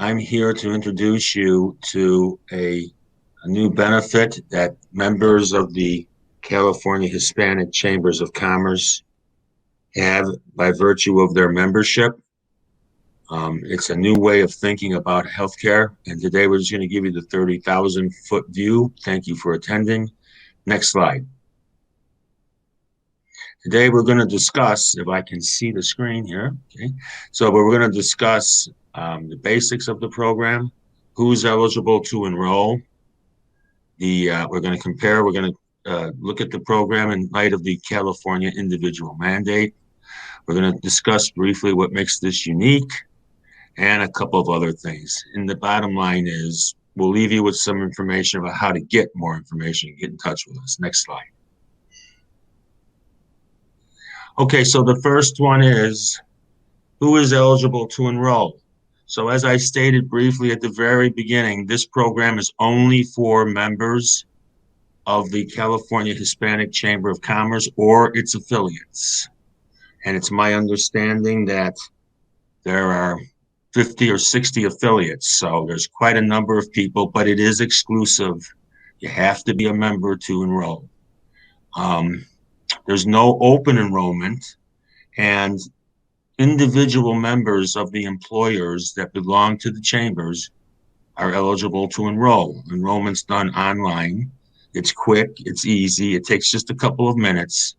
I'm here to introduce you to a new benefit that members of the California Hispanic Chambers of Commerce have by virtue of their membership. It's a new way of thinking about healthcare, and today we're just going to give you the 30,000-foot view. Thank you for attending. Next slide. Today we're going to discuss, if I can see the screen here, okay. So we're going to discuss the basics of the program, who's eligible to enroll. We're going to compare, we're going to look at the program in light of the California individual mandate. We're going to discuss briefly what makes this unique and a couple of other things. And the bottom line is we'll leave you with some information about how to get more information, get in touch with us. Next slide. Okay, so the first one is who is eligible to enroll? So as I stated briefly at the very beginning, this program is only for members of the California Hispanic Chamber of Commerce or its affiliates. And it's my understanding that there are 50 or 60 affiliates. So there's quite a number of people, but it is exclusive. You have to be a member to enroll. There's no open enrollment, and individual members of the employers that belong to the chambers are eligible to enroll. Enrollment's done online. It's quick, it's easy, it takes just a couple of minutes.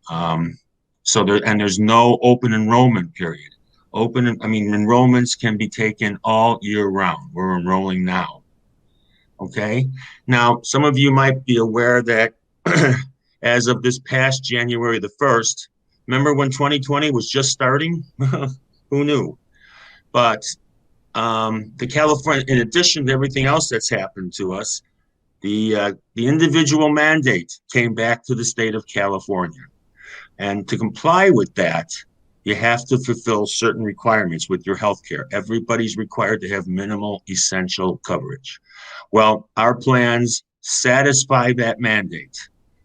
There's no open enrollment period. Enrollments can be taken all year round. We're enrolling now. Okay. Now, some of you might be aware that as of this past January the 1st, remember when 2020 was just starting? Who knew? But the California, in addition to everything else that's happened to us, the individual mandate came back to the state of California. And to comply with that, you have to fulfill certain requirements with your health care. Everybody's required to have minimal essential coverage. Well, our plans satisfy that mandate.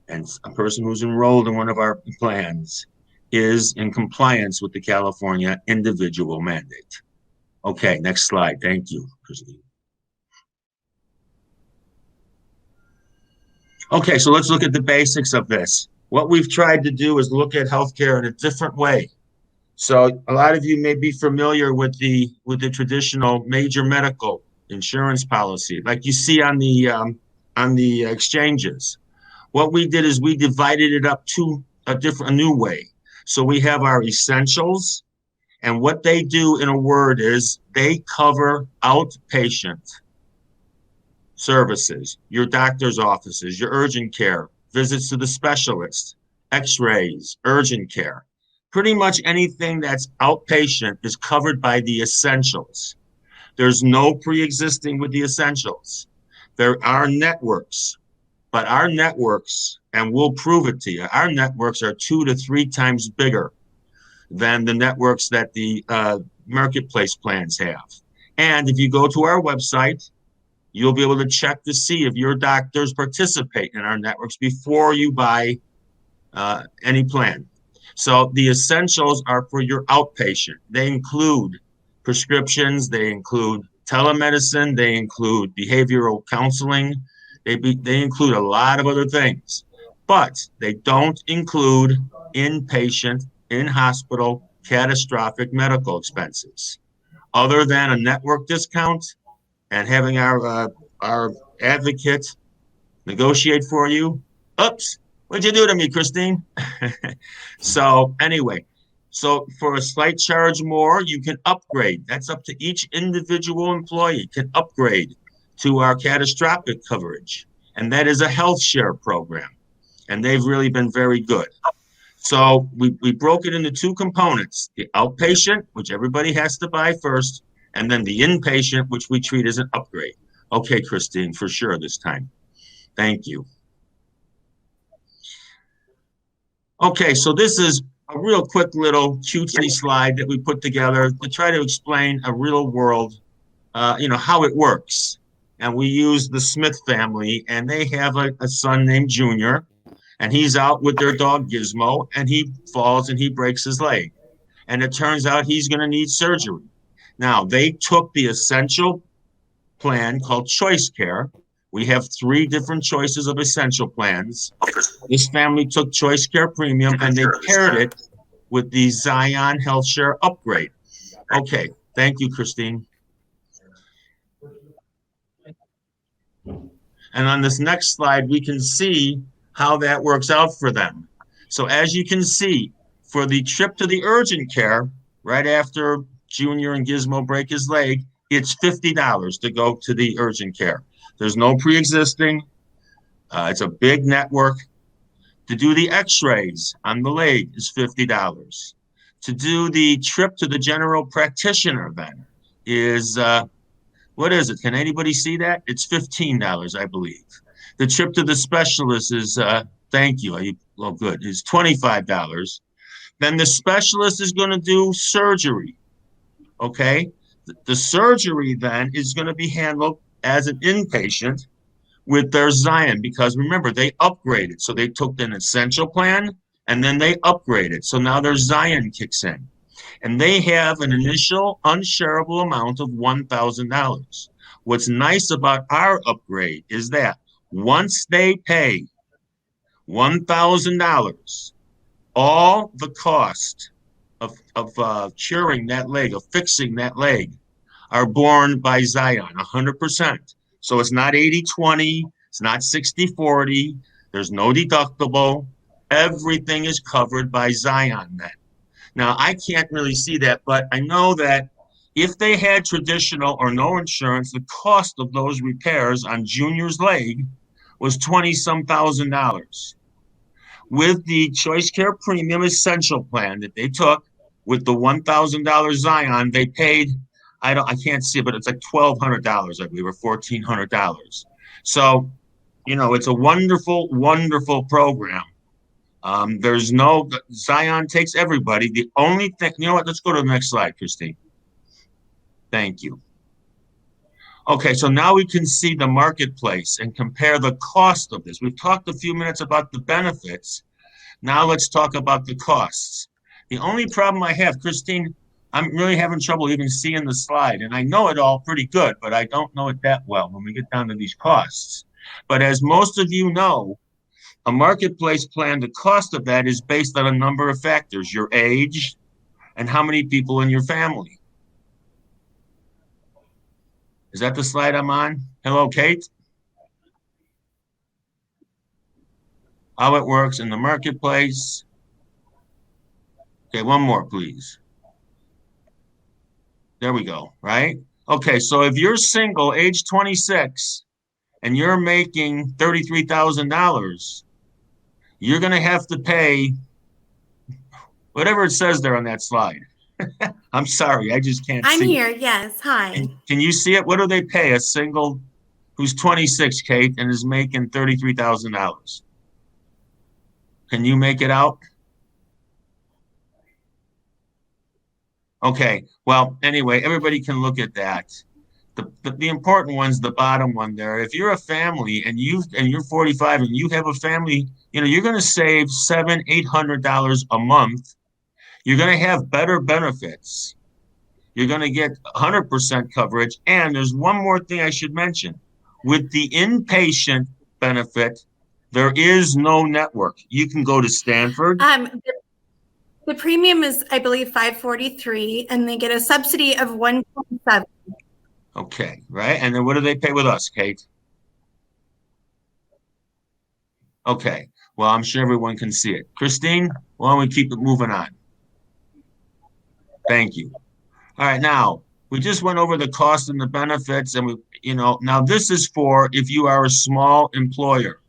And a person who's enrolled in one of our plans is in compliance with the California individual mandate. Okay, next slide. Thank you, Christine. Okay, so let's look at the basics of this. What we've tried to do is look at healthcare in a different way. So a lot of you may be familiar with the traditional major medical insurance policy, like you see on the exchanges. What we did is we divided it up to a new way. So we have our essentials, and what they do in a word is they cover outpatient services, your doctor's offices, your urgent care, visits to the specialist, x-rays, urgent care. Pretty much anything that's outpatient is covered by the essentials. There's no pre-existing with the essentials. There are networks, but our networks, and we'll prove it to you, our networks are 2 to 3 times bigger than the networks that the marketplace plans have. And if you go to our website, you'll be able to check to see if your doctors participate in our networks before you buy any plan. So the essentials are for your outpatient. They include prescriptions, they include telemedicine, they include behavioral counseling, they include a lot of other things, but they don't include inpatient, in-hospital, catastrophic medical expenses. Other than a network discount and having our advocate negotiate for you. Oops, what'd you do to me, Christine? So anyway, so for a slight charge more, you can upgrade. That's up to each individual employee can upgrade to our catastrophic coverage. And that is a health share program. And they've really been very good. So we broke it into 2 components, the outpatient, which everybody has to buy first, and then the inpatient, which we treat as an upgrade. Okay, Christine, for sure this time. Thank you. Okay, so this is a real quick little cutesy slide that we put together to try to explain a real world, how it works. And we use the Smith family, and they have a son named Junior, and he's out with their dog Gizmo, and he falls and he breaks his leg. And it turns out he's going to need surgery. Now, they took the essential plan called Choice Care. We have 3 different choices of essential plans. This family took Choice Care Premium and they paired it with the Zion Health Share upgrade. Okay, thank you, Christine. And on this next slide, we can see how that works out for them. So as you can see, for the trip to the urgent care, right after Junior and Gizmo break his leg, it's $50 to go to the urgent care. There's no pre-existing. It's a big network. To do the x-rays on the leg is $50. To do the trip to the general practitioner then is, what is it? Can anybody see that? It's $15, I believe. The trip to the specialist is, thank you, well, good, is $25. Then the specialist is going to do surgery, okay? The surgery then is going to be handled as an inpatient with their Zion, because remember, they upgraded. So they took an essential plan and then they upgraded. So now their Zion kicks in. And they have an initial unshareable amount of $1,000. What's nice about our upgrade is that once they pay $1,000, all the cost of curing that leg, of fixing that leg, are borne by Zion, 100%. So it's not 80-20, it's not 60-40, there's no deductible. Everything is covered by Zion then. Now, I can't really see that, but I know that if they had traditional or no insurance, the cost of those repairs on Junior's leg was $20-some thousand. With the Choice Care Premium Essential Plan that they took, with the $1,000 Zion, they paid, I can't see it, but it's like $1,200, I believe, or $1,400. So, it's a wonderful, wonderful program. There's no, Zion takes everybody. The only thing, you know what, let's go to the next slide, Christine. Thank you. Okay, so now we can see the marketplace and compare the cost of this. We've talked a few minutes about the benefits. Now let's talk about the costs. The only problem I have, Christine, I'm really having trouble even seeing the slide, and I know it all pretty good, but I don't know it that well when we get down to these costs. But as most of you know, a marketplace plan, the cost of that is based on a number of factors: your age and how many people in your family. Is that the slide I'm on? Hello, Kate? How it works in the marketplace. Okay, one more, please. There we go, right? Okay, so if you're single, age 26, and you're making $33,000, you're going to have to pay whatever it says there on that slide. I'm sorry, I just can't see. I'm here, yes, hi. Can you see it? What do they pay a single who's 26, Kate, and is making $33,000? Can you make it out? Okay, well, anyway, everybody can look at that. The important one's the bottom one there. If you're a family and you're 45 and you have a family, you're going to save $700-800 a month. You're going to have better benefits. You're going to get 100% coverage. And there's one more thing I should mention. With the inpatient benefit, there is no network. You can go to Stanford. The premium is, I believe, $543, and they get a subsidy of $127. Okay, right. And then what do they pay with us, Kate? Okay, well, I'm sure everyone can see it. Christine, why don't we keep it moving on? Thank you. All right, now, we just went over the cost and the benefits, and now this is for if you are a small employer,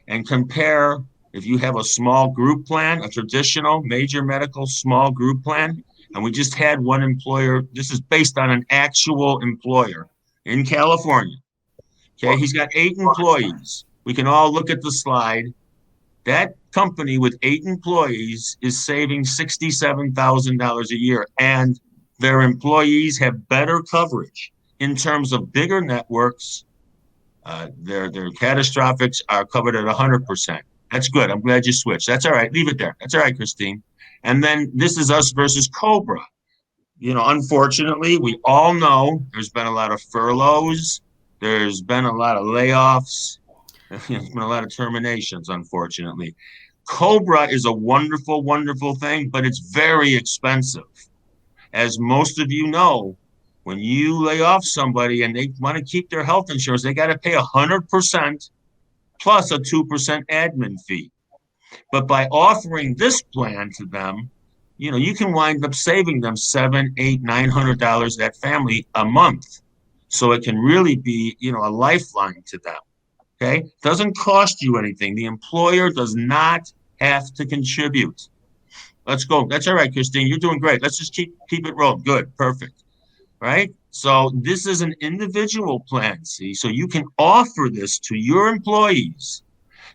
and compare if you have a small group plan, a traditional major medical small group plan, and we just had one employer. This is based on an actual employer in California. Okay, he's got 8 employees. We can all look at the slide. That company with 8 employees is saving $67,000 a year, and their employees have better coverage in terms of bigger networks. Their catastrophics are covered at 100%. That's good. I'm glad you switched. That's all right. Leave it there. That's all right, Christine. And then this is us versus Cobra. Unfortunately, we all know there's been a lot of furloughs. There's been a lot of layoffs. There's been a lot of terminations, unfortunately. Cobra is a wonderful, wonderful thing, but it's very expensive. As most of you know, when you lay off somebody and they want to keep their health insurance, they got to pay 100% plus a 2% admin fee. But by offering this plan to them, you can wind up saving them $700, $800, $900 that family a month. So it can really be, a lifeline to them. Okay, doesn't cost you anything. The employer does not have to contribute. Let's go. That's all right, Christine. You're doing great. Let's just keep it rolling. Good, perfect. Right. So this is an individual plan. See, so you can offer this to your employees.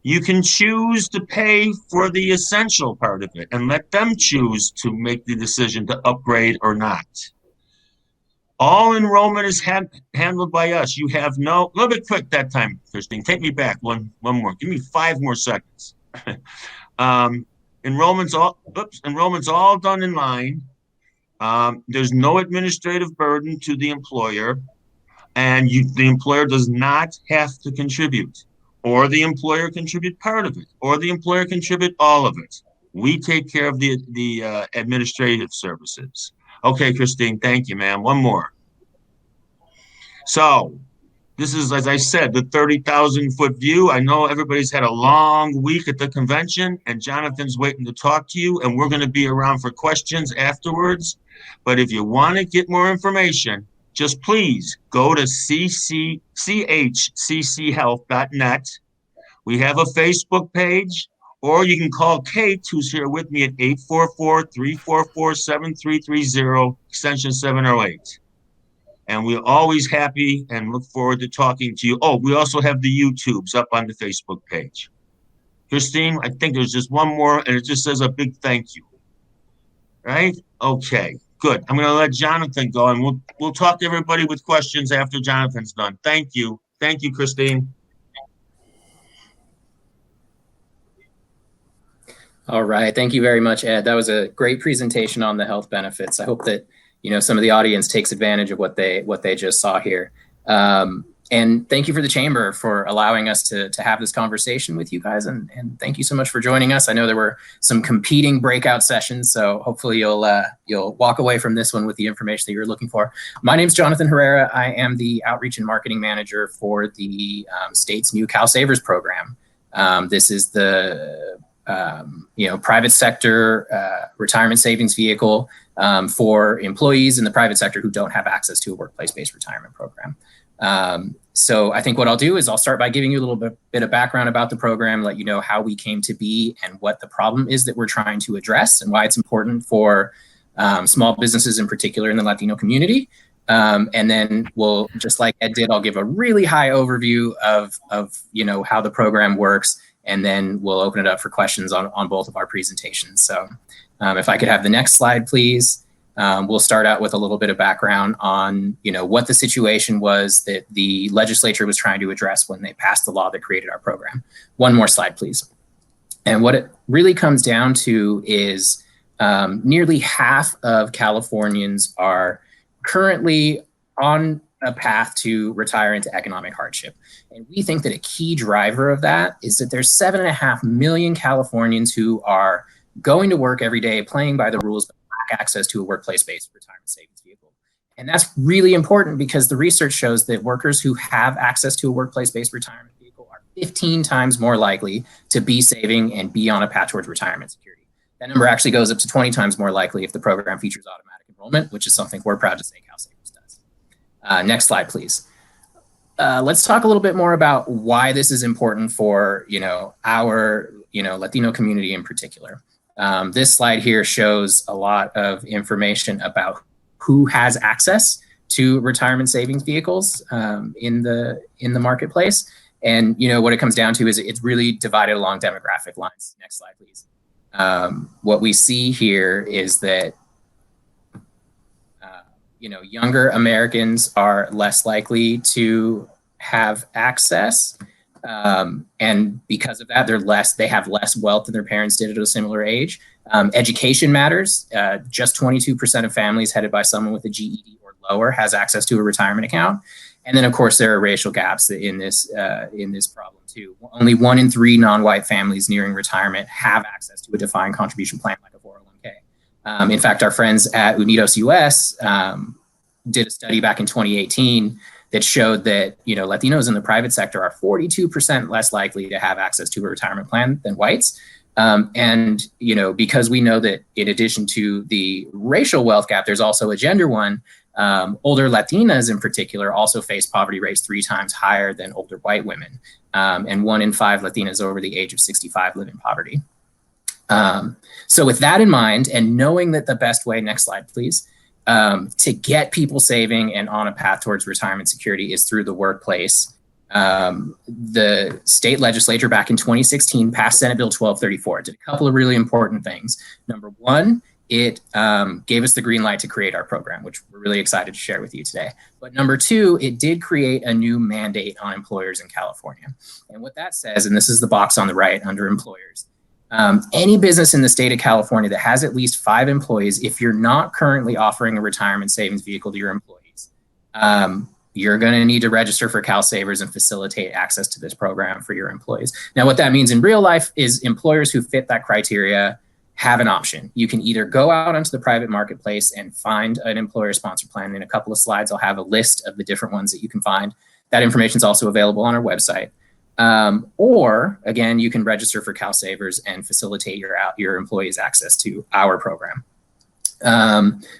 You can choose to pay for the essential part of it and let them choose to make the decision to upgrade or not. All enrollment is handled by us. You have a little bit quick that time, Christine. Take me back one more. Give me 5 more seconds. Enrollment's all done in line. There's no administrative burden to the employer, and the employer does not have to contribute. Or the employer contribute part of it, or the employer contribute all of it. We take care of the administrative services. Okay, Christine, thank you, ma'am. One more. So this is, as I said, the 30,000-foot view. I know everybody's had a long week at the convention, and Jonathan's waiting to talk to you, and we're going to be around for questions afterwards. But if you want to get more information, just please go to chcchealth.net. We have a Facebook page, or you can call Kate, who's here with me, at 844-344-7330, extension 708. And we're always happy and look forward to talking to you. Oh, we also have the YouTubes up on the Facebook page. Christine, I think there's just one more, and it just says a big thank you. Right? Okay. Good. I'm going to let Jonathan go, and we'll talk to everybody with questions after Jonathan's done. Thank you. Thank you, Christine. All right. Thank you very much, Ed. That was a great presentation on the health benefits. I hope that some of the audience takes advantage of what they just saw here. And thank you for the chamber for allowing us to have this conversation with you guys. And thank you so much for joining us. I know there were some competing breakout sessions, so hopefully you'll walk away from this one with the information that you're looking for. My name is Jonathan Herrera. I am the Outreach and Marketing Manager for the state's new CalSavers program. This is the private sector retirement savings vehicle for employees in the private sector who don't have access to a workplace-based retirement program. So I think what I'll do is I'll start by giving you a little bit of background about the program, let you know how we came to be and what the problem is that we're trying to address and why it's important for small businesses in particular in the Latino community. And then we'll, just like Ed did, I'll give a really high overview of how the program works, and then we'll open it up for questions on both of our presentations. So if I could have the next slide, please. We'll start out with a little bit of background on, what the situation was that the legislature was trying to address when they passed the law that created our program. One more slide, please. And what it really comes down to is nearly half of Californians are currently on a path to retire into economic hardship. And we think that a key driver of that is that there's 7.5 million Californians who are going to work every day, playing by the rules, but lack access to a workplace-based retirement savings vehicle. And that's really important because the research shows that workers who have access to a workplace-based retirement vehicle are 15 times more likely to be saving and be on a path towards retirement security. That number actually goes up to 20 times more likely if the program features automatic enrollment, which is something we're proud to say CalSavers does. Next slide, please. Let's talk a little bit more about why this is important for, our, Latino community in particular. This slide here shows a lot of information about who has access to retirement savings vehicles in the marketplace. And, what it comes down to is it's really divided along demographic lines. Next slide, please. What we see here is that, younger Americans are less likely to have access. And because of that, they have less wealth than their parents did at a similar age. Education matters. Just 22% of families headed by someone with a GED or lower has access to a retirement account. And then, of course, there are racial gaps in this problem too. Only 1 in 3 non-white families nearing retirement have access to a defined contribution plan like a 401k. In fact, our friends at Unidos US did a study back in 2018 that showed that, Latinos in the private sector are 42% less likely to have access to a retirement plan than whites. And because we know that in addition to the racial wealth gap, there's also a gender one. Older Latinas in particular also face poverty rates 3 times higher than older white women. And 1 in 5 Latinas over the age of 65 live in poverty. So with that in mind, and knowing that the best way, next slide, please, to get people saving and on a path towards retirement security is through the workplace. The state legislature back in 2016 passed Senate Bill 1234. It did a couple of really important things. Number one, it gave us the green light to create our program, which we're really excited to share with you today. But number two, it did create a new mandate on employers in California. And what that says, and this is the box on the right under employers, any business in the state of California that has at least 5 employees, if you're not currently offering a retirement savings vehicle to your employees, you're going to need to register for CalSavers and facilitate access to this program for your employees. Now, what that means in real life is employers who fit that criteria have an option. You can either go out onto the private marketplace and find an employer-sponsored plan. In a couple of slides, I'll have a list of the different ones that you can find. That information is also available on our website. Or again, you can register for CalSavers and facilitate your employees' access to our program.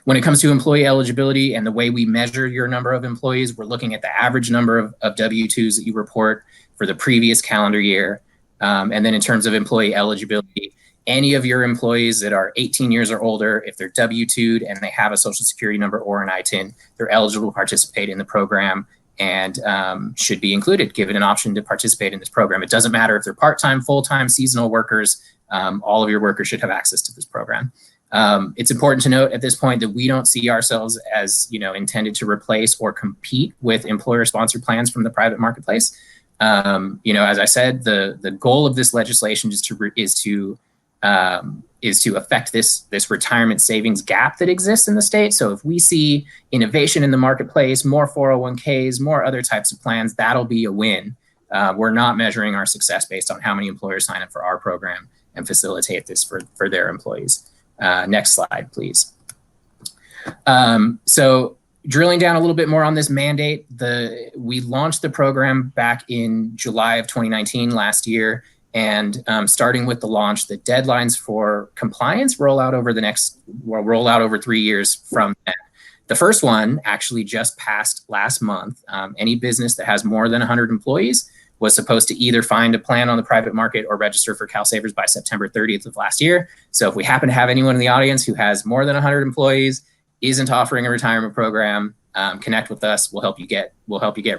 When it comes to employee eligibility and the way we measure your number of employees, we're looking at the average number of W-2s that you report for the previous calendar year. And then in terms of employee eligibility, any of your employees that are 18 years or older, if they're W-2'd and they have a social security number or an ITIN, they're eligible to participate in the program and should be included, given an option to participate in this program. It doesn't matter if they're part-time, full-time, seasonal workers, all of your workers should have access to this program. It's important to note at this point that we don't see ourselves as intended to replace or compete with employer-sponsored plans from the private marketplace. As I said, the goal of this legislation is to affect this retirement savings gap that exists in the state. So if we see innovation in the marketplace, more 401ks, more other types of plans, that'll be a win. We're not measuring our success based on how many employers sign up for our program and facilitate this for their employees. Next slide, please. So drilling down a little bit more on this mandate, we launched the program back in July of 2019 last year. And starting with the launch, the deadlines for compliance roll out over 3 years from then. The first one actually just passed last month. Any business that has more than 100 employees was supposed to either find a plan on the private market or register for CalSavers by September 30th of last year. So if we happen to have anyone in the audience who has more than 100 employees, isn't offering a retirement program, connect with us. We'll help you get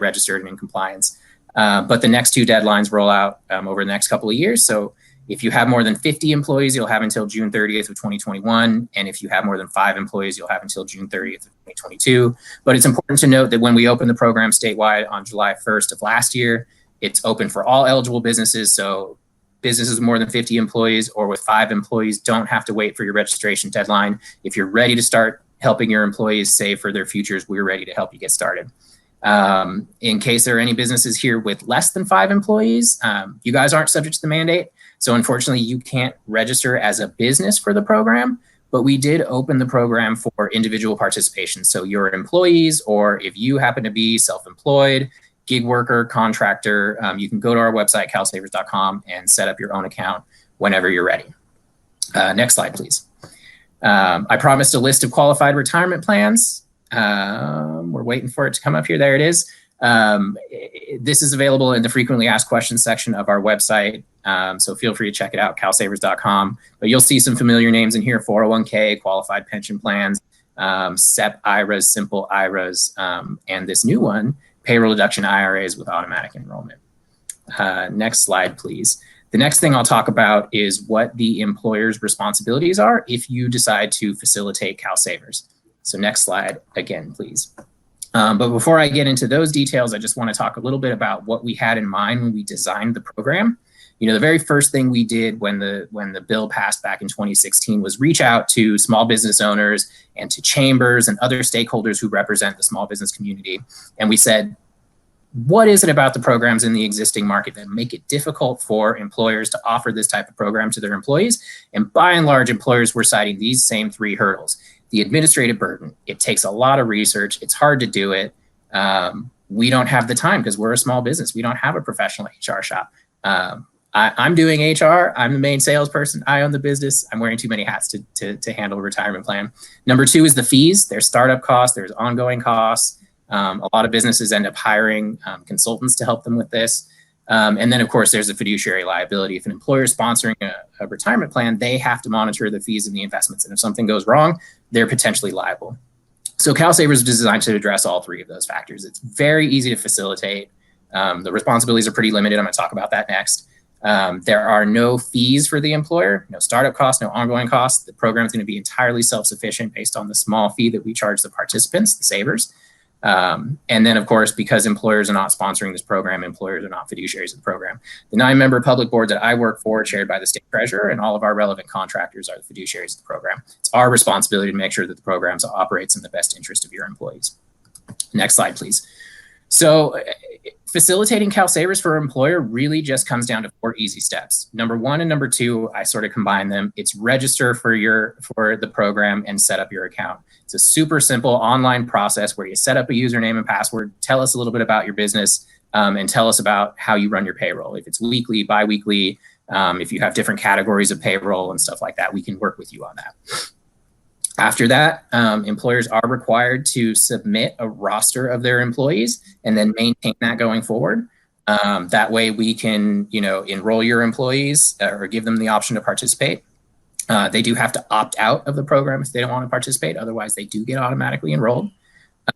registered and in compliance. But the next 2 deadlines roll out over the next couple of years. So if you have more than 50 employees, you'll have until June 30th of 2021. And if you have more than 5 employees, you'll have until June 30th of 2022. But it's important to note that when we opened the program statewide on July 1st of last year, it's open for all eligible businesses. So businesses with more than 50 employees or with 5 employees don't have to wait for your registration deadline. If you're ready to start helping your employees save for their futures, we're ready to help you get started. In case there are any businesses here with less than 5 employees, you guys aren't subject to the mandate. So unfortunately, you can't register as a business for the program, but we did open the program for individual participation. So your employees, or if you happen to be self-employed, gig worker, contractor, you can go to our website, calsavers.com, and set up your own account whenever you're ready. Next slide, please. I promised a list of qualified retirement plans. We're waiting for it to come up here. There it is. This is available in the frequently asked questions section of our website. So feel free to check it out, calsavers.com. But you'll see some familiar names in here: 401k, qualified pension plans, SEP IRAs, simple IRAs, and this new one, payroll deduction IRAs with automatic enrollment. Next slide, please. The next thing I'll talk about is what the employer's responsibilities are if you decide to facilitate CalSavers. So next slide again, please. But before I get into those details, I just want to talk a little bit about what we had in mind when we designed the program. The very first thing we did when the bill passed back in 2016 was reach out to small business owners and to chambers and other stakeholders who represent the small business community. And we said, what is it about the programs in the existing market that make it difficult for employers to offer this type of program to their employees? And by and large, employers were citing these same 3 hurdles. The administrative burden. It takes a lot of research. It's hard to do it. We don't have the time because we're a small business. We don't have a professional HR shop. I'm doing HR. I'm the main salesperson. I own the business. I'm wearing too many hats to handle a retirement plan. Number 2 is the fees. There's startup costs. There's ongoing costs. A lot of businesses end up hiring consultants to help them with this. And then, of course, there's a fiduciary liability. If an employer is sponsoring a retirement plan, they have to monitor the fees and the investments. And if something goes wrong, they're potentially liable. So CalSavers was designed to address all 3 of those factors. It's very easy to facilitate. The responsibilities are pretty limited. I'm going to talk about that next. There are no fees for the employer, no startup costs, no ongoing costs. The program is going to be entirely self-sufficient based on the small fee that we charge the participants, the savers. And then, of course, because employers are not sponsoring this program, employers are not fiduciaries of the program. The 9-member public board that I work for, chaired by the state treasurer, and all of our relevant contractors are the fiduciaries of the program. It's our responsibility to make sure that the program operates in the best interest of your employees. Next slide, please. So facilitating CalSavers for an employer really just comes down to 4 easy steps. Number 1 and number 2, I sort of combine them. It's register for the program and set up your account. It's a super simple online process where you set up a username and password, tell us a little bit about your business, and tell us about how you run your payroll. If it's weekly, biweekly, if you have different categories of payroll and stuff like that, we can work with you on that. After that, employers are required to submit a roster of their employees and then maintain that going forward. That way we can, enroll your employees or give them the option to participate. They do have to opt out of the program if they don't want to participate. Otherwise, they do get automatically enrolled.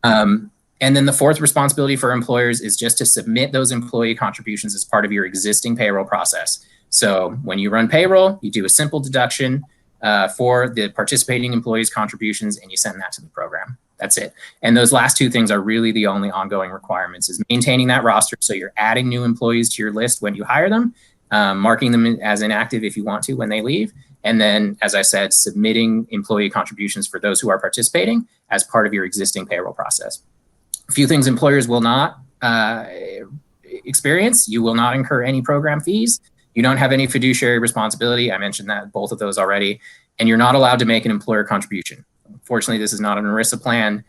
And then the 4th responsibility for employers is just to submit those employee contributions as part of your existing payroll process. So when you run payroll, you do a simple deduction for the participating employees' contributions, and you send that to the program. That's it. And those last 2 things are really the only ongoing requirements, is maintaining that roster. So you're adding new employees to your list when you hire them, marking them as inactive if you want to when they leave. And then, as I said, submitting employee contributions for those who are participating as part of your existing payroll process. A few things employers will not experience. You will not incur any program fees. You don't have any fiduciary responsibility. I mentioned that, both of those already. And you're not allowed to make an employer contribution. Unfortunately, this is not an ERISA plan.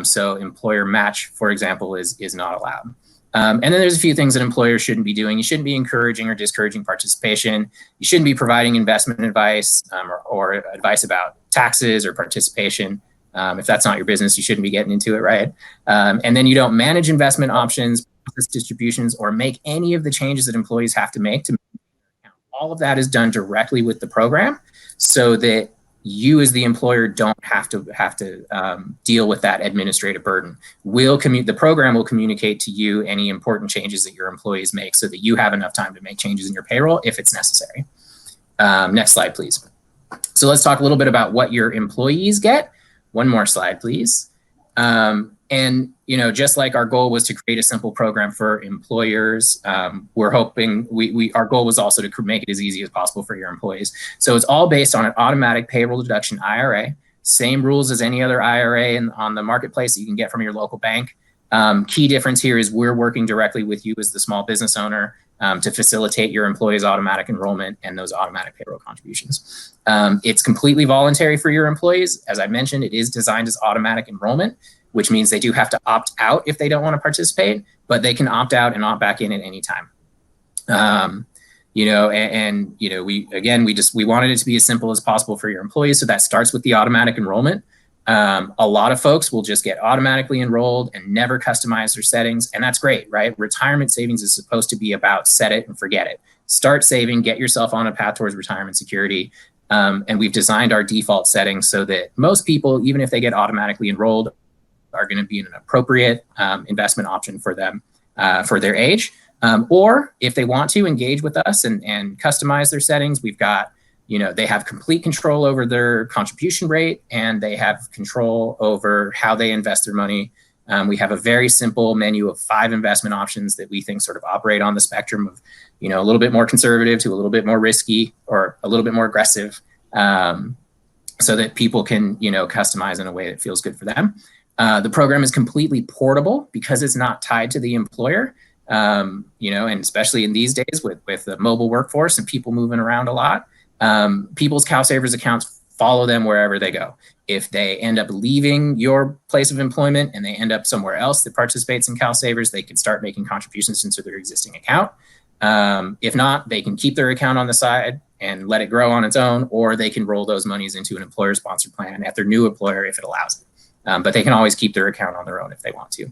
So employer match, for example, is not allowed. And then there's a few things that employers shouldn't be doing. You shouldn't be encouraging or discouraging participation. You shouldn't be providing investment advice or advice about taxes or participation. If that's not your business, you shouldn't be getting into it, right? And then you don't manage investment options, process distributions, or make any of the changes that employees have to make to all of that is done directly with the program, so that you as the employer don't have to deal with that administrative burden. The program will communicate to you any important changes that your employees make, so that you have enough time to make changes in your payroll if it's necessary. Next slide, please. So let's talk a little bit about what your employees get. One more slide, please. And just like our goal was to create a simple program for employers, we're hoping our goal was also to make it as easy as possible for your employees. So it's all based on an automatic payroll deduction IRA, same rules as any other IRA on the marketplace that you can get from your local bank. Key difference here is we're working directly with you as the small business owner to facilitate your employees' automatic enrollment and those automatic payroll contributions. It's completely voluntary for your employees. As I mentioned, it is designed as automatic enrollment, which means they do have to opt out if they don't want to participate, but they can opt out and opt back in at any time. We wanted it to be as simple as possible for your employees. So that starts with the automatic enrollment. A lot of folks will just get automatically enrolled and never customize their settings. And that's great, right? Retirement savings is supposed to be about set it and forget it. Start saving, get yourself on a path towards retirement security. And we've designed our default settings so that most people, even if they get automatically enrolled, are going to be an appropriate investment option for them for their age. Or if they want to engage with us and customize their settings, we've got, they have complete control over their contribution rate, and they have control over how they invest their money We have a very simple menu of 5 investment options that we think sort of operate on the spectrum of, a little bit more conservative to a little bit more risky or a little bit more aggressive, so that people can, customize in a way that feels good for them. The program is completely portable because it's not tied to the employer, and especially in these days with the mobile workforce and people moving around a lot, people's CalSavers accounts follow them wherever they go. If they end up leaving your place of employment and they end up somewhere else that participates in CalSavers, they can start making contributions into their existing account. If not, they can keep their account on the side and let it grow on its own, or they can roll those monies into an employer-sponsored plan at their new employer if it allows it. But they can always keep their account on their own if they want to.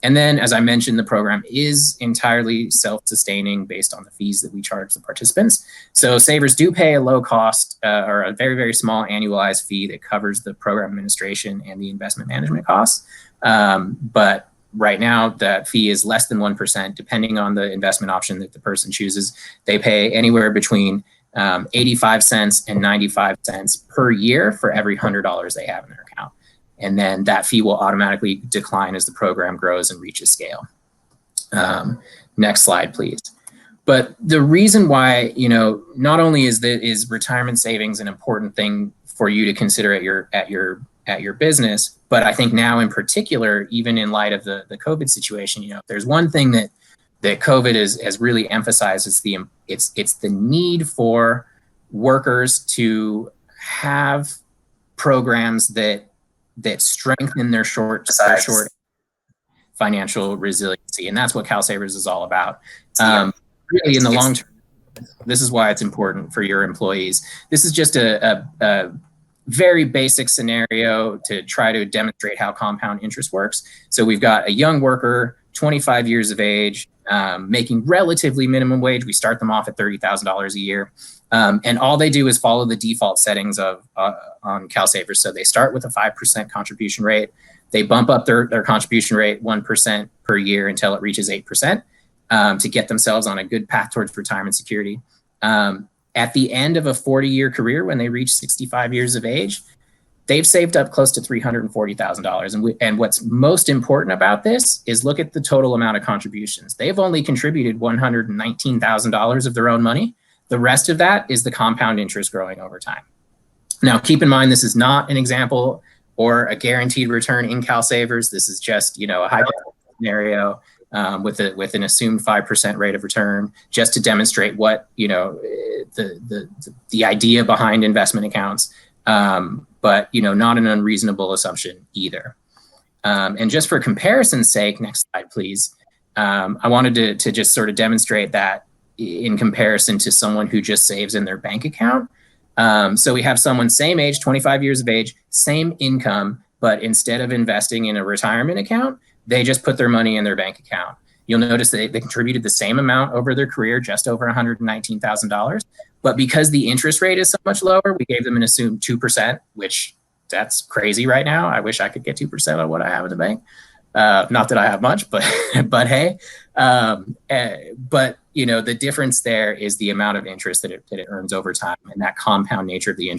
And then, as I mentioned, the program is entirely self-sustaining based on the fees that we charge the participants. So savers do pay a low cost or a very, very small annualized fee that covers the program administration and the investment management costs. But right now, that fee is less than 1%, depending on the investment option that the person chooses. They pay anywhere between 85 cents and 95 cents per year for every $100 they have in their account. And then that fee will automatically decline as the program grows and reaches scale. Next slide, please. But the reason why, not only is retirement savings an important thing for you to consider at your business, but I think now in particular, even in light of the COVID situation, there's one thing that COVID has really emphasized is it's the need for workers to have programs that strengthen their short financial resiliency. And that's what CalSavers is all about. Really, in the long term, this is why it's important for your employees. This is just a very basic scenario to try to demonstrate how compound interest works. So we've got a young worker, 25 years of age, making relatively minimum wage. We start them off at $30,000 a year. And all they do is follow the default settings on CalSavers. So they start with a 5% contribution rate. They bump up their contribution rate 1% per year until it reaches 8%, to get themselves on a good path towards retirement security. At the end of a 40-year career, when they reach 65 years of age, they've saved up close to $340,000. And what's most important about this is look at the total amount of contributions. They've only contributed $119,000 of their own money. The rest of that is the compound interest growing over time. Now, keep in mind, this is not an example or a guaranteed return in CalSavers. This is just, a hypothetical scenario with an assumed 5% rate of return, just to demonstrate what, the idea behind investment accounts, but, not an unreasonable assumption either. And just for comparison's sake, next slide, please. I wanted to just sort of demonstrate that in comparison to someone who just saves in their bank account. So we have someone same age, 25 years of age, same income, but instead of investing in a retirement account, they just put their money in their bank account. You'll notice that they contributed the same amount over their career, just over $119,000. But because the interest rate is so much lower, we gave them an assumed 2%, which that's crazy right now. I wish I could get 2% on what I have in the bank. Not that I have much, but hey. But the difference there is the amount of interest that it earns over time, and that compound nature of the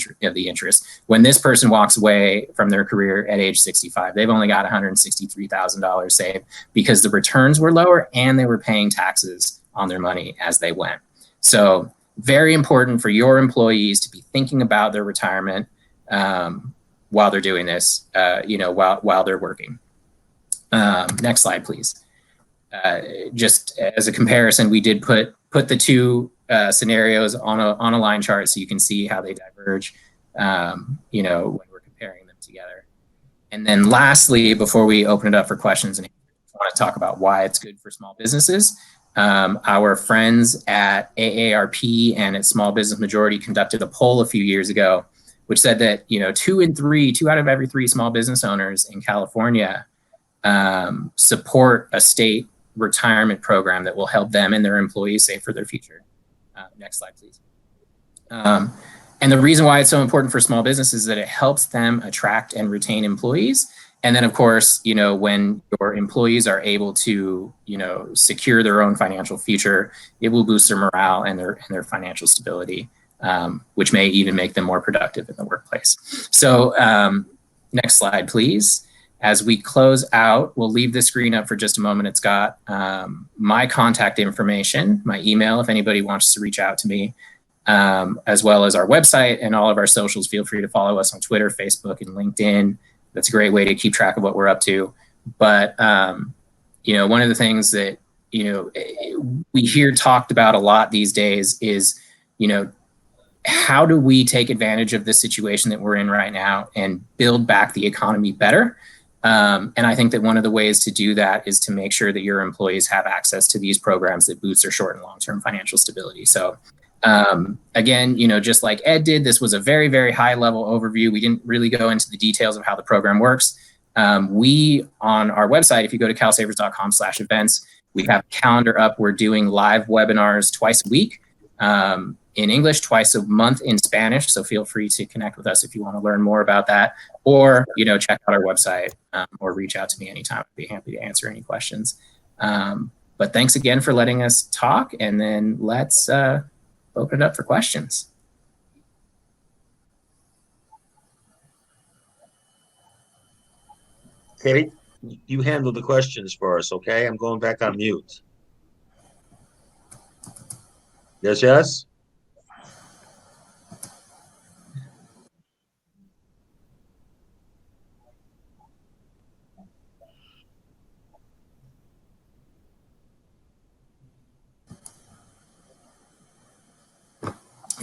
interest. When this person walks away from their career at age 65, they've only got $163,000 saved because the returns were lower and they were paying taxes on their money as they went. So very important for your employees to be thinking about their retirement while they're doing this, while they're working. Next slide, please. Just as a comparison, we did put the two scenarios on a line chart so you can see how they diverge, when we're comparing them together. And then lastly, before we open it up for questions, and I want to talk about why it's good for small businesses. Our friends at AARP and at Small Business Majority conducted a poll a few years ago, which said that, 2 out of every 3 small business owners in California support a state retirement program that will help them and their employees save for their future. Next slide, please. And the reason why it's so important for small businesses is that it helps them attract and retain employees. And then, of course, when your employees are able to, secure their own financial future, it will boost their morale and their financial stability, which may even make them more productive in the workplace. So next slide, please. As we close out, we'll leave the screen up for just a moment. It's got my contact information, my email, if anybody wants to reach out to me, as well as our website and all of our socials. Feel free to follow us on Twitter, Facebook, and LinkedIn. That's a great way to keep track of what we're up to. But, one of the things that, we hear talked about a lot these days is, how do we take advantage of the situation that we're in right now and build back the economy better? And I think that one of the ways to do that is to make sure that your employees have access to these programs that boost their short and long-term financial stability. So again, just like Ed did, this was a very, very high level overview. We didn't really go into the details of how the program works. We, on our website, if you go to calsavers.com/events, we have a calendar up. We're doing live webinars twice a week in English, twice a month in Spanish. So feel free to connect with us if you want to learn more about that, or, check out our website or reach out to me anytime. I'd be happy to answer any questions. But thanks again for letting us talk, and then let's open it up for questions. Kate, you handle the questions for us, okay? I'm going back on mute. Yes?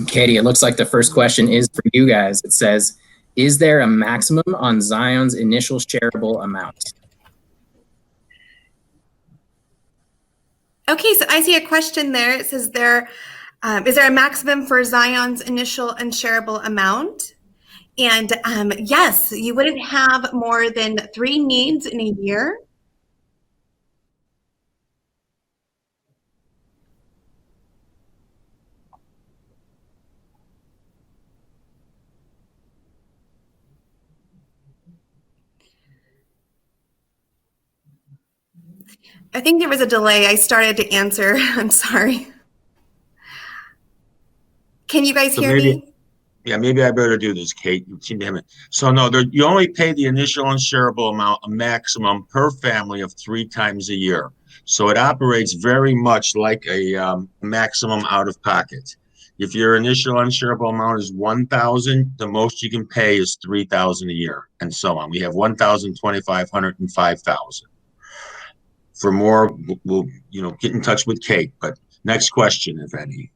Katie, it looks like the first question is for you guys. It says, is there a maximum on Zion's initial shareable amount? Okay, so I see a question there. It says is there a maximum for Zion's initial unshareable amount? And yes, you wouldn't have more than 3 needs in a year. I think there was a delay. I started to answer. I'm sorry. Can you guys hear me? Yeah, maybe I better do this, Kate. You seem to have it. So no, you only pay the initial unshareable amount, a maximum per family of 3 times a year. So it operates very much like a maximum out of pocket. If your initial unshareable amount is $1,000, the most you can pay is $3,000 a year, and so on. We have $1,000, $2,500, and $5,000. For more, we'll get in touch with Kate. But next question, if any.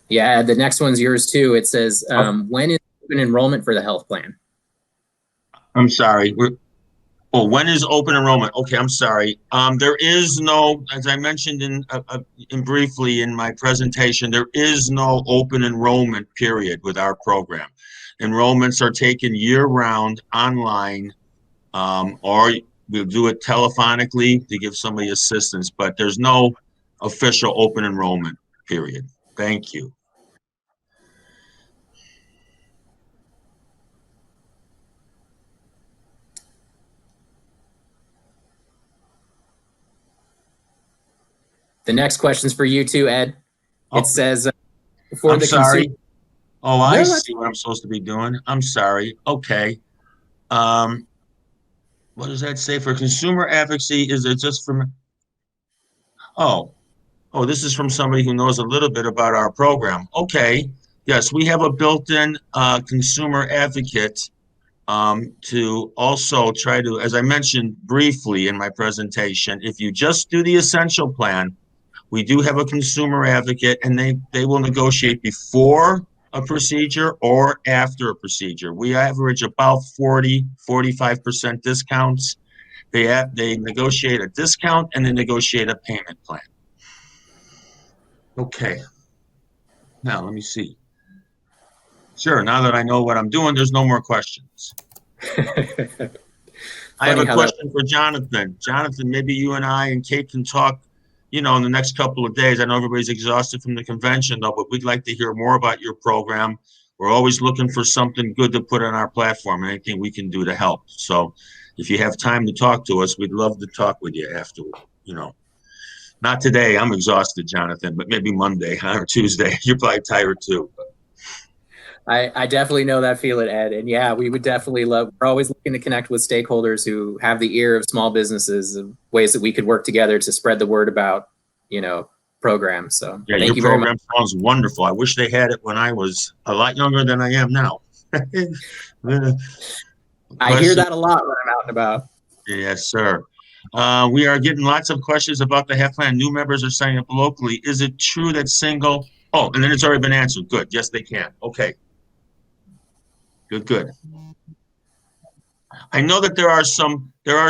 Yeah, the next one's yours too. It says, when is open enrollment for the health plan? I'm sorry. When is open enrollment? Okay, I'm sorry. There is no, as I mentioned in briefly in my presentation, there is no open enrollment period with our program. Enrollments are taken year-round online, or we'll do it telephonically to give somebody assistance, but there's no official open enrollment period. Thank you. The next question's for you too, Ed. It says, I'm sorry. Oh, I see what I'm supposed to be doing. I'm sorry. Okay. What does that say for consumer advocacy? Is it just from? Oh, this is from somebody who knows a little bit about our program. Okay. Yes, we have a built-in consumer advocate to also try to, as I mentioned briefly in my presentation, if you just do the essential plan, we do have a consumer advocate, and they will negotiate before a procedure or after a procedure. We average about 40-45% discounts. They negotiate a discount and they negotiate a payment plan. Okay. Now let me see. Sure. Now that I know what I'm doing, there's no more questions. I have a question for Jonathan. Jonathan, maybe you and I and Kate can talk, in the next couple of days. I know everybody's exhausted from the convention, though, but we'd like to hear more about your program. We're always looking for something good to put on our platform, anything we can do to help. So if you have time to talk to us, we'd love to talk with you after, Not today. I'm exhausted, Jonathan, but maybe Monday or Tuesday. You're probably tired too. I definitely know that feeling, Ed. And yeah, we would definitely we're always looking to connect with stakeholders who have the ear of small businesses, of ways that we could work together to spread the word about, programs. So Yeah, thank your you very much. program sounds wonderful. I wish they had it when I was a lot younger than I am now. I hear that a lot when I'm out and about. Yes, sir. We are getting lots of questions about the health plan. New members are signing up locally. Is it true that single? Oh, and then it's already been answered. Good. Yes, they can. Okay. Good. I know that there are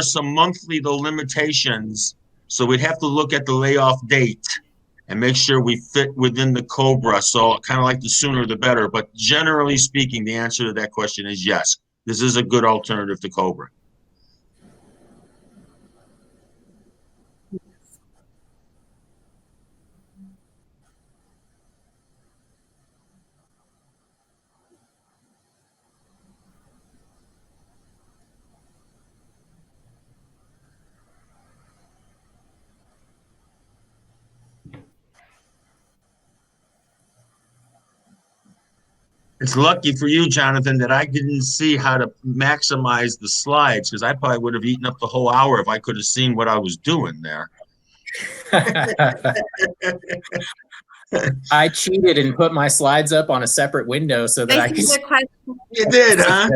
some monthly limitations, so we'd have to look at the layoff date and make sure we fit within the COBRA. So kind of like the sooner the better. But generally speaking, the answer to that question is yes. This is a good alternative to COBRA. It's lucky for you, Jonathan, that I didn't see how to maximize the slides, because I probably would have eaten up the whole hour if I could have seen what I was doing there. I cheated and put my slides up on a separate window so that I could. You did, huh?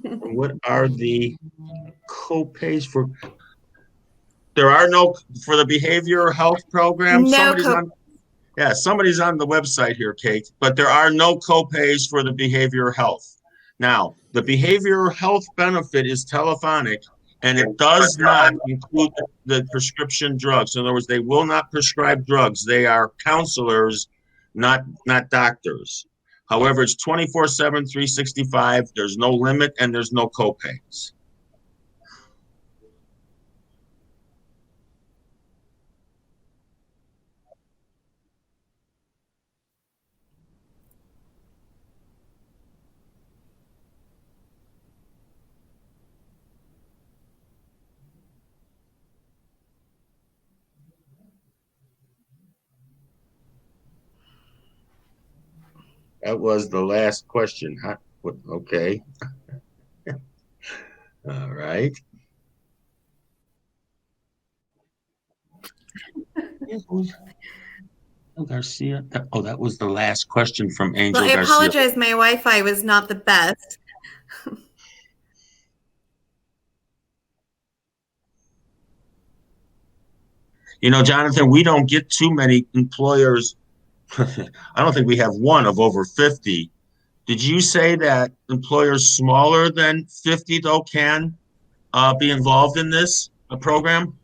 What are the co-pays for? There are no for the behavioral health program. No Somebody's on the website here, Kate. But there are no co-pays for the behavioral health. Now, the behavioral health benefit is telephonic, and it does not include the prescription drugs. In other words, they will not prescribe drugs. They are counselors, not doctors. However, it's 24/7, 365. There's no limit, and there's no co-pays. That was the last question. Huh? Okay. All right. Garcia. Oh, that was the last question from Angel Well, I Garcia. apologize. My Wi-Fi was not the best. Jonathan, we don't get too many employers. I don't think we have one of over 50. Did you say that employers smaller than 50, though, can be involved in this program?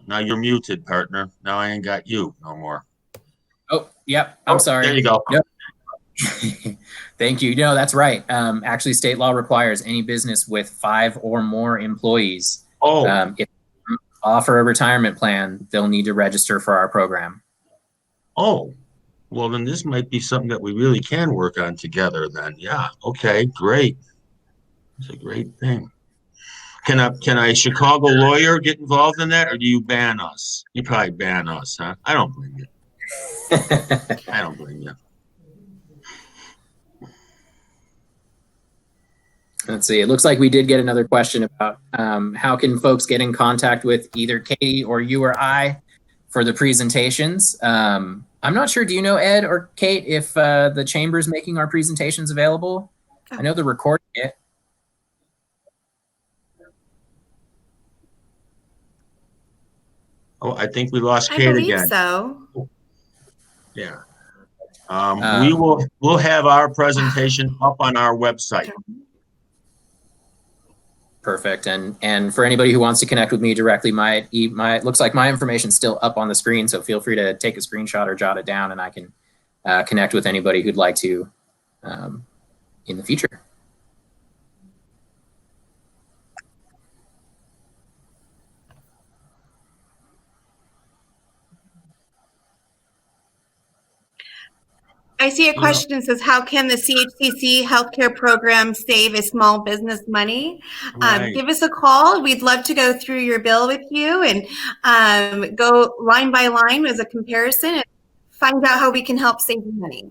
Now you're muted, partner. Now I ain't got you no more. Oh, yep. I'm sorry. There you go. Yep. Thank you. No, that's right. Actually, state law requires any business with 5 or more employees. If they offer a retirement plan, they'll need to register for our program. Oh, well, then this might be something that we really can work on together then. Yeah. Okay, great. It's a great thing. Can a Chicago lawyer get involved in that, or do you ban us? You probably ban us, huh? I don't blame you. I don't blame you. Let's see. It looks like we did get another question about how can folks get in contact with either Katie or you or I for the presentations. I'm not sure. Do you know, Ed or Kate, if the chamber's making our presentations available? I know they're recording it. Oh, I think we lost Kate again. I believe so. Yeah. We'll have our presentation up on our website. Perfect. And for anybody who wants to connect with me directly, it looks like my information's still up on the screen, so feel free to take a screenshot or jot it down, and I can connect with anybody who'd like to in the future. I see a You know, question that says, how can the CHCC healthcare program save a small business money? right. Give us a call. We'd love to go through your bill with you and go line by line as a comparison and find out how we can help save you money.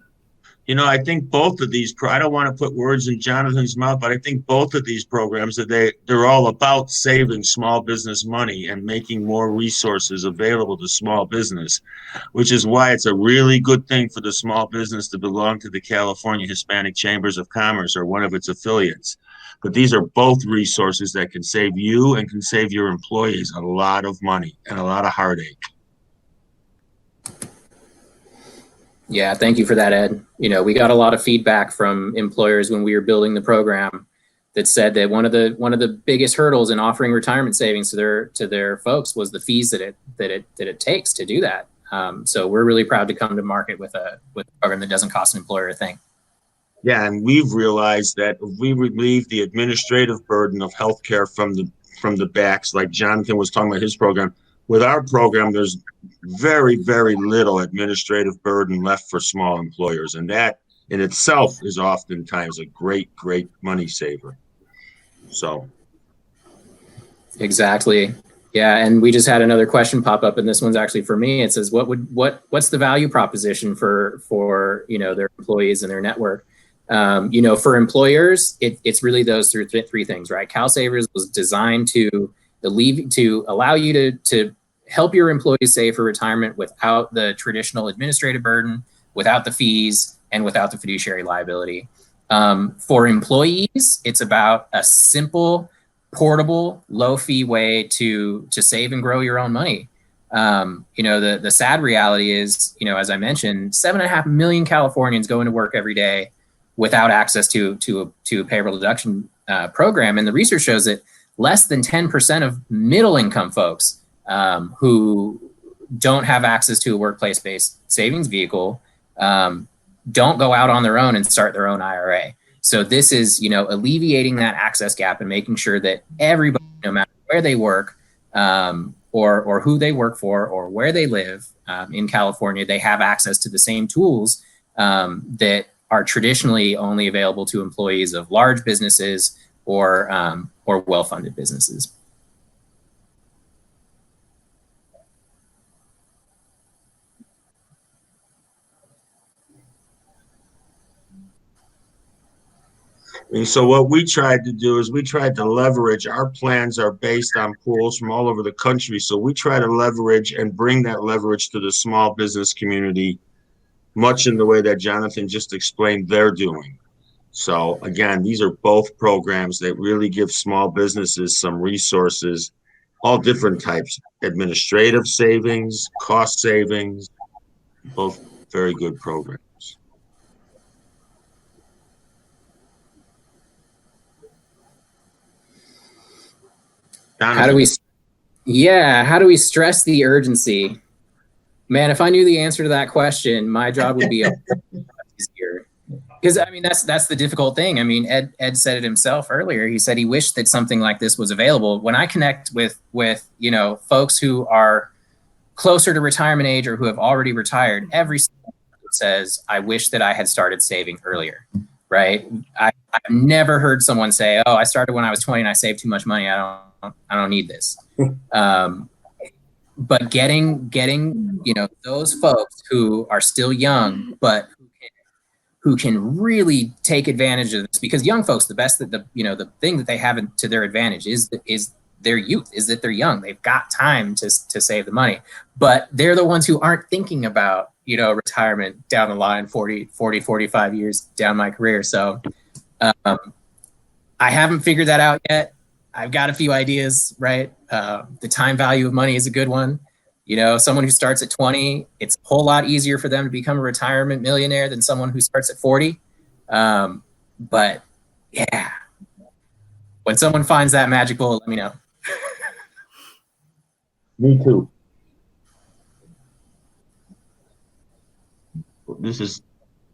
I think both of these, I don't want to put words in Jonathan's mouth, but I think both of these programs, they're all about saving small business money and making more resources available to small business, which is why it's a really good thing for the small business to belong to the California Hispanic Chambers of Commerce or one of its affiliates. But these are both resources that can save you and can save your employees a lot of money and a lot of heartache. Yeah, thank you for that, Ed. We got a lot of feedback from employers when we were building the program that said that one of the biggest hurdles in offering retirement savings to their folks was the fees that it takes to do that. So we're really proud to come to market with a program that doesn't cost an employer a thing. Yeah, and we've realized that if we relieve the administrative burden of healthcare from the backs, like Jonathan was talking about his program, with our program, there's very, very little administrative burden left for small employers. And that in itself is oftentimes a great, great money saver. So. Exactly. Yeah. And we just had another question pop up, and this one's actually for me. It says, what's the value proposition for their employees and their network? For employers, it's really those three things, right? CalSavers was designed to allow you to help your employees save for retirement without the traditional administrative burden, without the fees, and without the fiduciary liability. For employees, it's about a simple, portable, low-fee way to save and grow your own money. The sad reality is, as I mentioned, 7.5 million Californians go into work every day without access to a payroll deduction program, and the research shows that less than 10% of middle income folks who don't have access to a workplace-based savings vehicle don't go out on their own and start their own IRA. So this is, alleviating that access gap and making sure that everybody, no matter where they work or who they work for or where they live in California, they have access to the same tools that are traditionally only available to employees of large businesses or well-funded businesses. And so what we tried to do is we tried to leverage, our plans are based on pools from all over the country. So we try to leverage and bring that leverage to the small business community, much in the way that Jonathan just explained they're doing. So again, these are both programs that really give small businesses some resources, all different types, administrative savings, cost savings, both very good programs. Jonathan. How do we stress the urgency? Man, if I knew the answer to that question, my job would be easier. Because that's the difficult thing. Ed said it himself earlier. He said he wished that something like this was available. When I connect with folks who are closer to retirement age or who have already retired, every single one says, "I wish that I had started saving earlier." Right? I've never heard someone say, "Oh, I started when I was 20 and I saved too much money. I don't need this." But getting those folks who are still young, but who can really take advantage of this, because young folks, the thing that they have to their advantage is their youth, is that they're young. They've got time to save the money, but they're the ones who aren't thinking about, retirement down the line, 40, 45 years down my career. So I haven't figured that out yet. I've got a few ideas, right? The time value of money is a good one. Someone who starts at 20, it's a whole lot easier for them to become a retirement millionaire than someone who starts at 40. But yeah, when someone finds that magic bullet, let me know. Me too. This is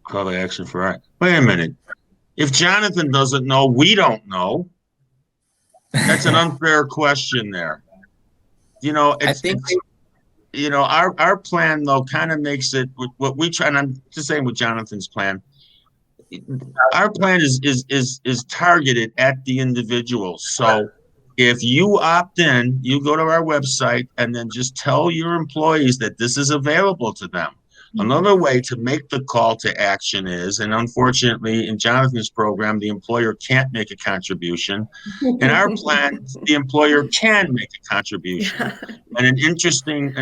call to action for wait a minute. If Jonathan doesn't know, we don't know. That's an unfair question there. our plan though kind of makes it what we try, and I'm just saying with Jonathan's plan. Our plan is targeted at the individual. So if you opt in, you go to our website and then just tell your employees that this is available to them. Another way to make the call to action is, and unfortunately in Jonathan's program, the employer can't make a contribution. In our plan, the employer can make a contribution. Yeah. And an interesting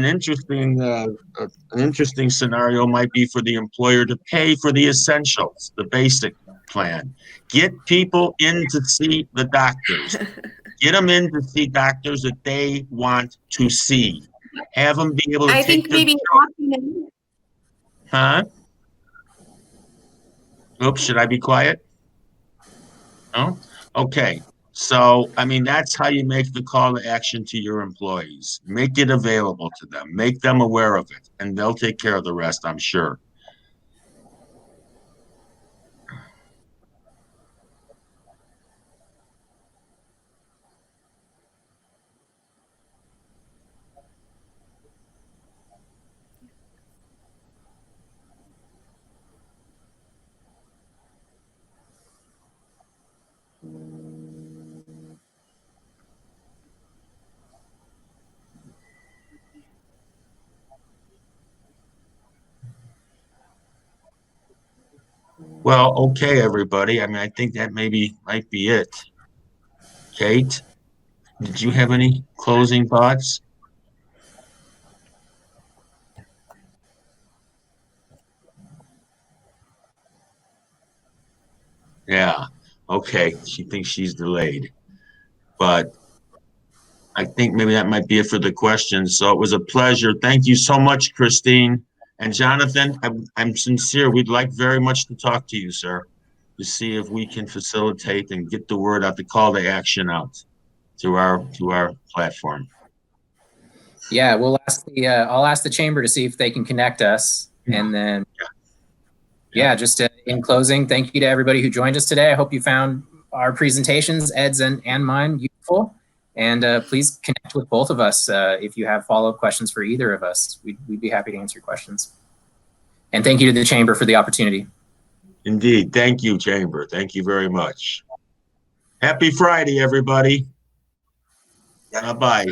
scenario might be for the employer to pay for the essentials, the basic plan. Get people in to see the doctors. Get them in to see doctors that they want to see. Have them be able to I take think maybe opting in. Huh? Oops, should I be quiet? No? Okay. So, I mean, that's how you make the call to action to your employees. Make it available to them. Make them aware of it, and they'll take care of the rest, I'm sure. Well, okay, everybody. I mean, I think that might be it. Kate, did you have any closing thoughts? Yeah. Okay. She thinks she's delayed. But I think maybe that might be it for the questions. So it was a pleasure. Thank you so much, Christine. And Jonathan, I'm sincere. We'd like very much to talk to you, sir, to see if we can facilitate and get the word out, the call to action out to our platform. Yeah, I'll ask the chamber to see if they can connect us. And then, just in closing, thank you to everybody who joined us today. I hope you found our presentations, Ed's and mine, useful. And please connect with both of us if you have follow-up questions for either of us. We'd be happy to answer your questions. And thank you to the chamber for the opportunity. Indeed. Thank you, chamber. Thank you very much. Happy Friday, everybody. Bye-bye.